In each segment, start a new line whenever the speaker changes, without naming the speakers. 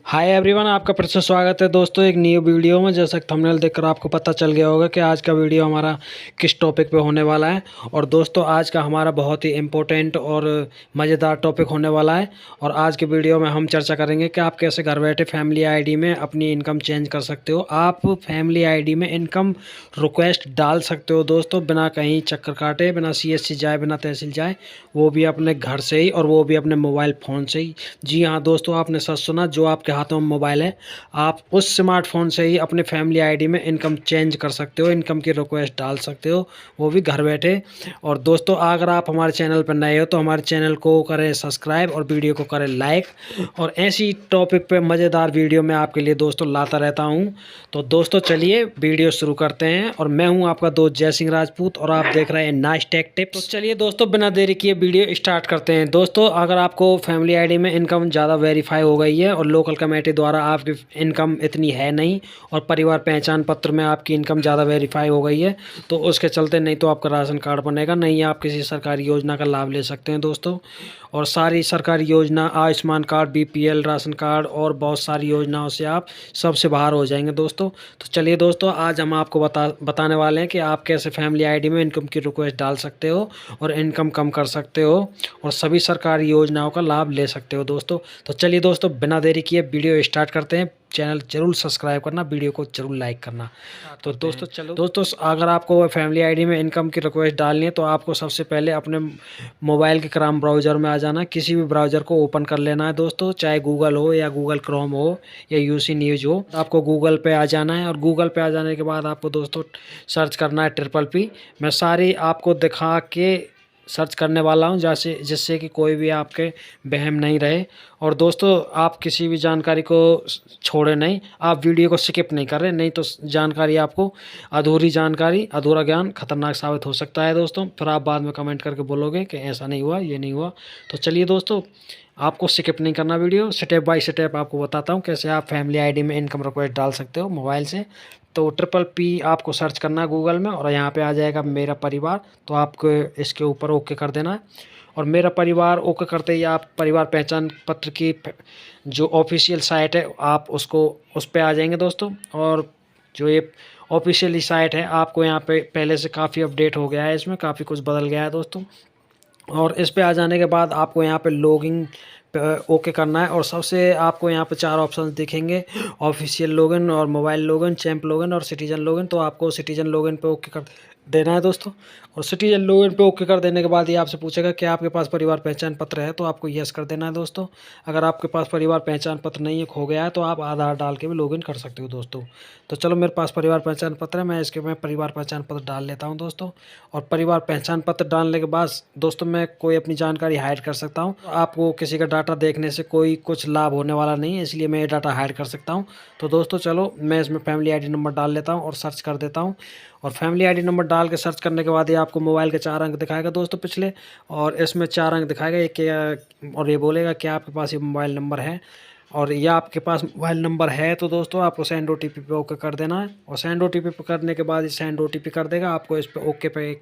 Hi everyone, आपका फिर से स्वागत है दोस्तों एक न्यू वीडियो में। जैसा कि थंबनेल देखकर आपको पता चल गया होगा कि आज का वीडियो हमारा किस टॉपिक पे होने वाला है। और दोस्तों आज का हमारा बहुत ही इम्पोर्टेंट और मज़ेदार टॉपिक होने वाला है। और आज के वीडियो में हम चर्चा करेंगे कि आप कैसे घर बैठे फैमिली आईडी में अपनी इनकम चेंज कर सकते हो। आप फैमिली आईडी में इनकम रिक्वेस्ट डाल सकते हो दोस्तों, बिना कहीं चक्कर काटे, बिना CSC जाए, बिना तहसील जाए, वो भी अपने घर से ही, और वो भी अपने मोबाइल फ़ोन से ही। जी हाँ दोस्तों, आपने सच सुना, जो आपके हाथों में मोबाइल है, आप उस स्मार्टफोन से ही अपने फैमिली आईडी में इनकम चेंज कर सकते हो, इनकम की रिक्वेस्ट डाल सकते हो, वो भी घर बैठे। और दोस्तों अगर आप हमारे चैनल पर नए हो तो हमारे चैनल को करें सब्सक्राइब और वीडियो को करें लाइक। और ऐसी टॉपिक पे मज़ेदार वीडियो मैं आपके लिए दोस्तों लाता रहता हूँ। तो दोस्तों चलिए वीडियो शुरू करते हैं। और मैं हूँ आपका दोस्त जय सिंह राजपूत और आप देख रहे हैं नाइस टेक टिप्स। तो चलिए दोस्तों बिना देरी किए वीडियो स्टार्ट करते हैं। दोस्तों अगर आपको फैमिली आईडी में इनकम ज़्यादा वेरीफाई हो गई है और लोकल कमेटी द्वारा आपकी इनकम इतनी है नहीं, और परिवार पहचान पत्र में आपकी इनकम ज़्यादा वेरीफाई हो गई है, तो उसके चलते नहीं तो आपका राशन कार्ड बनेगा, नहीं आप किसी सरकारी योजना का लाभ ले सकते हैं दोस्तों। और सारी सरकारी योजना, Ayushman card, BPL ration card और बहुत सारी योजनाओं से आप सबसे बाहर हो जाएंगे दोस्तों। तो चलिए दोस्तों आज हम आपको बताने वाले हैं कि आप कैसे फैमिली आईडी में इनकम की रिक्वेस्ट डाल सकते हो और इनकम कम कर सकते हो और सभी सरकारी योजनाओं का लाभ ले सकते हो दोस्तों। तो चलिए दोस्तों बिना देरी किए वीडियो स्टार्ट करते हैं। चैनल जरूर सब्सक्राइब करना, वीडियो को जरूर लाइक करना। तो दोस्तों चलो दोस्तों, अगर आपको फैमिली आईडी में इनकम की रिक्वेस्ट डालनी है तो आपको सबसे पहले अपने मोबाइल के क्रोम ब्राउज़र में आ जाना है। किसी भी ब्राउज़र को ओपन कर लेना है दोस्तों, चाहे गूगल हो या गूगल क्रोम हो या UC न्यूज़ हो। आपको गूगल पे आ जाना है और गूगल पे आ जाने के बाद आपको दोस्तों सर्च करना है PPP। मैं सारी आपको दिखा के सर्च करने वाला हूं, जैसे जिससे कि कोई भी आपके वहम नहीं रहे। और दोस्तों आप किसी भी जानकारी को छोड़े नहीं, आप वीडियो को स्किप नहीं करें, नहीं तो जानकारी आपको अधूरी जानकारी, अधूरा ज्ञान खतरनाक साबित हो सकता है दोस्तों। फिर आप बाद में कमेंट करके बोलोगे कि ऐसा नहीं हुआ, ये नहीं हुआ। तो चलिए दोस्तों, आपको स्किप नहीं करना, वीडियो स्टेप बाय स्टेप आपको बताता हूँ कैसे आप फैमिली आईडी में इनकम रिक्वेस्ट डाल सकते हो मोबाइल से। तो PPP आपको सर्च करना है गूगल में और यहाँ पे आ जाएगा मेरा परिवार। तो आपको इसके ऊपर ओके कर देना है। और मेरा परिवार ओके करते ही आप परिवार पहचान पत्र की जो ऑफिशियल साइट है आप उसको उस पर आ जाएंगे दोस्तों। और जो ये ऑफिशियली साइट है, आपको यहाँ पे पहले से काफ़ी अपडेट हो गया है, इसमें काफ़ी कुछ बदल गया है दोस्तों। और इस पे आ जाने के बाद आपको यहाँ पे लॉगिन ओके करना है। और सबसे आपको यहाँ पे 4 ऑप्शन दिखेंगे, ऑफिशियल लॉगिन और मोबाइल लॉगिन, चैंप लॉगिन और सिटीजन लॉगिन। तो आपको सिटीजन लॉगिन पे ओके कर देना है दोस्तों। और सिटीजन लॉगिन पे ओके कर देने के बाद ये आपसे पूछेगा कि आपके पास परिवार पहचान पत्र है, तो आपको यस कर देना है दोस्तों। अगर आपके पास परिवार पहचान पत्र नहीं है, खो गया है, तो आप आधार डाल के भी लॉगिन कर सकते हो दोस्तों। तो चलो मेरे पास परिवार पहचान पत्र है, मैं परिवार पहचान पत्र डाल लेता हूँ दोस्तों। और परिवार पहचान पत्र डालने के बाद दोस्तों मैं कोई अपनी जानकारी हाइड कर सकता हूँ। आपको किसी का डाटा देखने से कोई कुछ लाभ होने वाला नहीं है, इसलिए मैं ये डाटा हाइड कर सकता हूँ। तो दोस्तों चलो मैं इसमें फैमिली आईडी नंबर डाल लेता हूँ और सर्च कर देता हूँ। और फैमिली आईडी नंबर डाल के सर्च करने के बाद ये आपको मोबाइल के 4 अंक दिखाएगा दोस्तों पिछले, और इसमें 4 अंक दिखाएगा ये क्या, और ये बोलेगा कि आपके पास ये मोबाइल नंबर है। और यह आपके पास मोबाइल नंबर है तो दोस्तों आपको सेंड OTP पे ओके कर देना है। और सेंड OTP पे करने के बाद ये सेंड OTP कर देगा, आपको इस पे ओके पे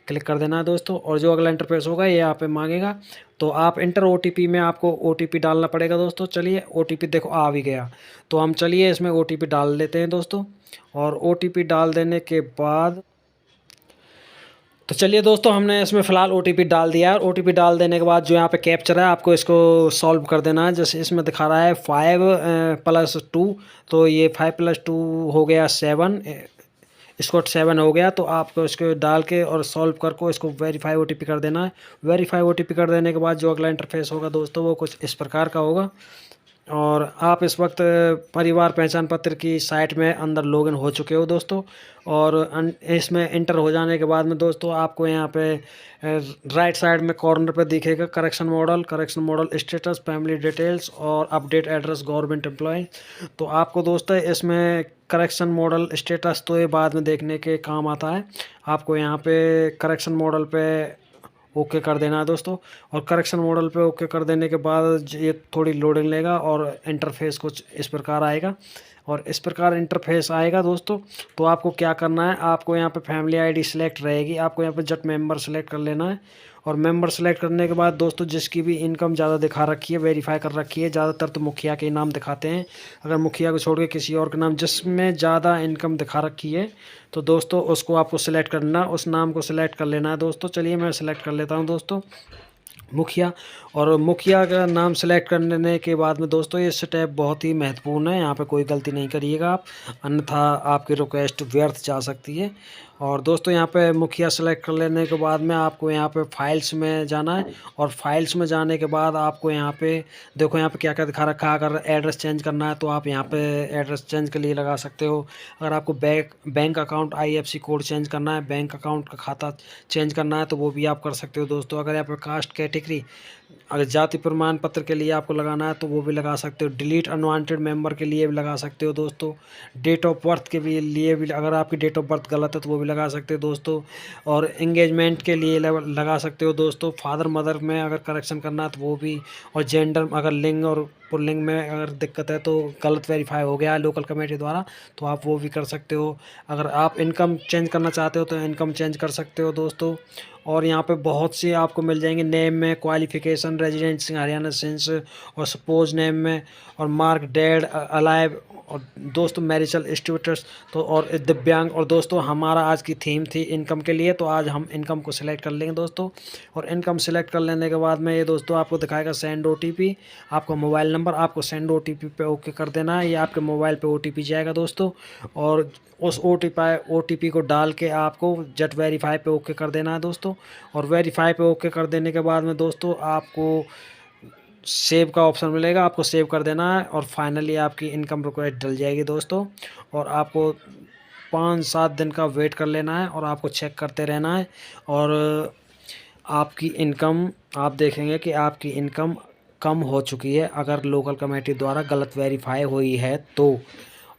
क्लिक कर देना है दोस्तों। और जो अगला इंटरफेस होगा ये यहाँ पे मांगेगा, तो आप इंटर OTP में आपको OTP डालना पड़ेगा दोस्तों। चलिए OTP देखो आ भी गया, तो हम चलिए इसमें OTP डाल लेते हैं दोस्तों। और OTP डाल देने के बाद तो चलिए दोस्तों हमने इसमें फ़िलहाल OTP डाल दिया है। और OTP डाल देने के बाद जो यहाँ पे कैप्चर है आपको इसको सॉल्व कर देना है। जैसे इसमें दिखा रहा है 5+2, तो ये 5+2 हो गया 7, इसको 7 हो गया। तो आपको इसको डाल के और सॉल्व कर को इसको वेरीफाई OTP कर देना है। वेरीफाई OTP कर देने के बाद जो अगला इंटरफेस होगा दोस्तों वो कुछ इस प्रकार का होगा। और आप इस वक्त परिवार पहचान पत्र की साइट में अंदर लॉगिन हो चुके हो दोस्तों। और इसमें इंटर हो जाने के बाद में दोस्तों आपको यहाँ पे राइट साइड में कॉर्नर पे दिखेगा correction model status, family details और अपडेट एड्रेस गवर्नमेंट एम्प्लॉय। तो आपको दोस्तों इसमें करेक्शन मॉडल स्टेटस तो ये बाद में देखने के काम आता है। आपको यहाँ पे करेक्शन मॉडल पे ओके कर देना है दोस्तों। और करेक्शन मॉडल पे ओके कर देने के बाद ये थोड़ी लोडिंग लेगा और इंटरफेस कुछ इस प्रकार आएगा। और इस प्रकार इंटरफेस आएगा दोस्तों। तो आपको क्या करना है, आपको यहाँ पे फैमिली आईडी सिलेक्ट रहेगी, आपको यहाँ पे जट मेंबर सेलेक्ट कर लेना है। और मेंबर सेलेक्ट करने के बाद दोस्तों जिसकी भी इनकम ज़्यादा दिखा रखी है, वेरीफाई कर रखी है, ज़्यादातर तो मुखिया के नाम दिखाते हैं। अगर मुखिया को छोड़ के किसी और के नाम जिसमें ज़्यादा इनकम दिखा रखी है तो दोस्तों उसको आपको सिलेक्ट करना, उस नाम को सिलेक्ट कर लेना है दोस्तों। चलिए मैं सिलेक्ट कर लेता हूँ दोस्तों मुखिया। और मुखिया का नाम सेलेक्ट करने के बाद में दोस्तों ये स्टेप बहुत ही महत्वपूर्ण है, यहाँ पे कोई गलती नहीं करिएगा आप, अन्यथा आपकी रिक्वेस्ट व्यर्थ जा सकती है। और दोस्तों यहाँ पे मुखिया सेलेक्ट कर लेने के बाद में आपको यहाँ पे फाइल्स में जाना है, और फाइल्स में जाने के बाद आपको यहाँ पे देखो यहाँ पे क्या क्या दिखा रखा है। अगर एड्रेस चेंज करना है तो आप यहाँ पे एड्रेस चेंज के लिए लगा सकते हो। अगर आपको bank account IFSC code change करना है, बैंक अकाउंट का खाता चेंज करना है तो वो भी आप कर सकते हो दोस्तों। अगर यहाँ पे कास्ट कैटेगरी, अगर जाति प्रमाण पत्र के लिए आपको लगाना है तो वो भी लगा सकते हो। डिलीट अनवांटेड मेंबर के लिए भी लगा सकते हो दोस्तों। डेट ऑफ बर्थ के लिए भी, अगर आपकी डेट ऑफ बर्थ गलत है तो वो भी लगा सकते हो दोस्तों। और एंगेजमेंट के लिए लगा सकते हो दोस्तों। फादर मदर में अगर करेक्शन करना है तो वो भी। और जेंडर, अगर लिंग और पुल्लिंग में अगर दिक्कत है तो गलत वेरीफाई हो गया है लोकल कमेटी द्वारा तो आप वो भी कर सकते हो। अगर आप इनकम चेंज करना चाहते हो तो इनकम चेंज कर सकते हो दोस्तों। और यहाँ पे बहुत सी आपको मिल जाएंगे। नेम में क्वालिफिकेशन, रेजिडेंस हरियाणा सेंस, और सपोज नेम में, और मार्क डेड अलाइव, और दोस्तों मैरिजल स्टेटस तो, और दिव्यांग। और दोस्तों हमारा आज की थीम थी इनकम के लिए, तो आज हम इनकम को सिलेक्ट कर लेंगे दोस्तों। और इनकम सिलेक्ट कर लेने के बाद में ये दोस्तों आपको दिखाएगा सेंड OTP, आपका मोबाइल नंबर, आपको सेंड OTP पे ओके कर देना है। ये आपके मोबाइल पे OTP जाएगा दोस्तों, और उस OTP को डाल के आपको जट वेरीफाई पे ओके कर देना है दोस्तों। और वेरीफाई पे ओके कर देने के बाद में दोस्तों आपको सेव का ऑप्शन मिलेगा, आपको सेव कर देना है, और फाइनली आपकी इनकम रिक्वेस्ट डल जाएगी दोस्तों। और आपको 5-7 दिन का वेट कर लेना है, और आपको चेक करते रहना है। और आपकी इनकम, आप देखेंगे कि आपकी इनकम कम हो चुकी है अगर लोकल कमेटी द्वारा गलत वेरीफाई हुई है तो।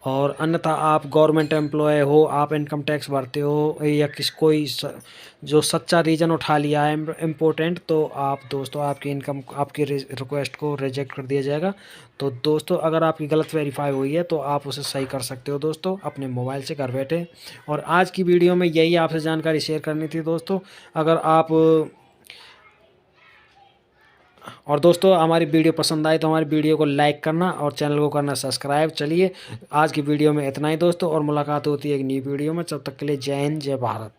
और अन्यथा आप गवर्नमेंट एम्प्लॉय हो, आप इनकम टैक्स भरते हो, या जो सच्चा रीज़न उठा लिया है इम्पोर्टेंट, तो आप दोस्तों आपकी इनकम, आपकी रिक्वेस्ट को रिजेक्ट कर दिया जाएगा। तो दोस्तों अगर आपकी गलत वेरीफाई हुई है तो आप उसे सही कर सकते हो दोस्तों अपने मोबाइल से घर बैठे। और आज की वीडियो में यही आपसे जानकारी शेयर करनी थी दोस्तों। अगर आप, और दोस्तों हमारी वीडियो पसंद आई तो हमारी वीडियो को लाइक करना और चैनल को करना सब्सक्राइब। चलिए आज की वीडियो में इतना ही दोस्तों, और मुलाकात होती है एक नई वीडियो में। तब तक के लिए जय हिंद, जय भारत।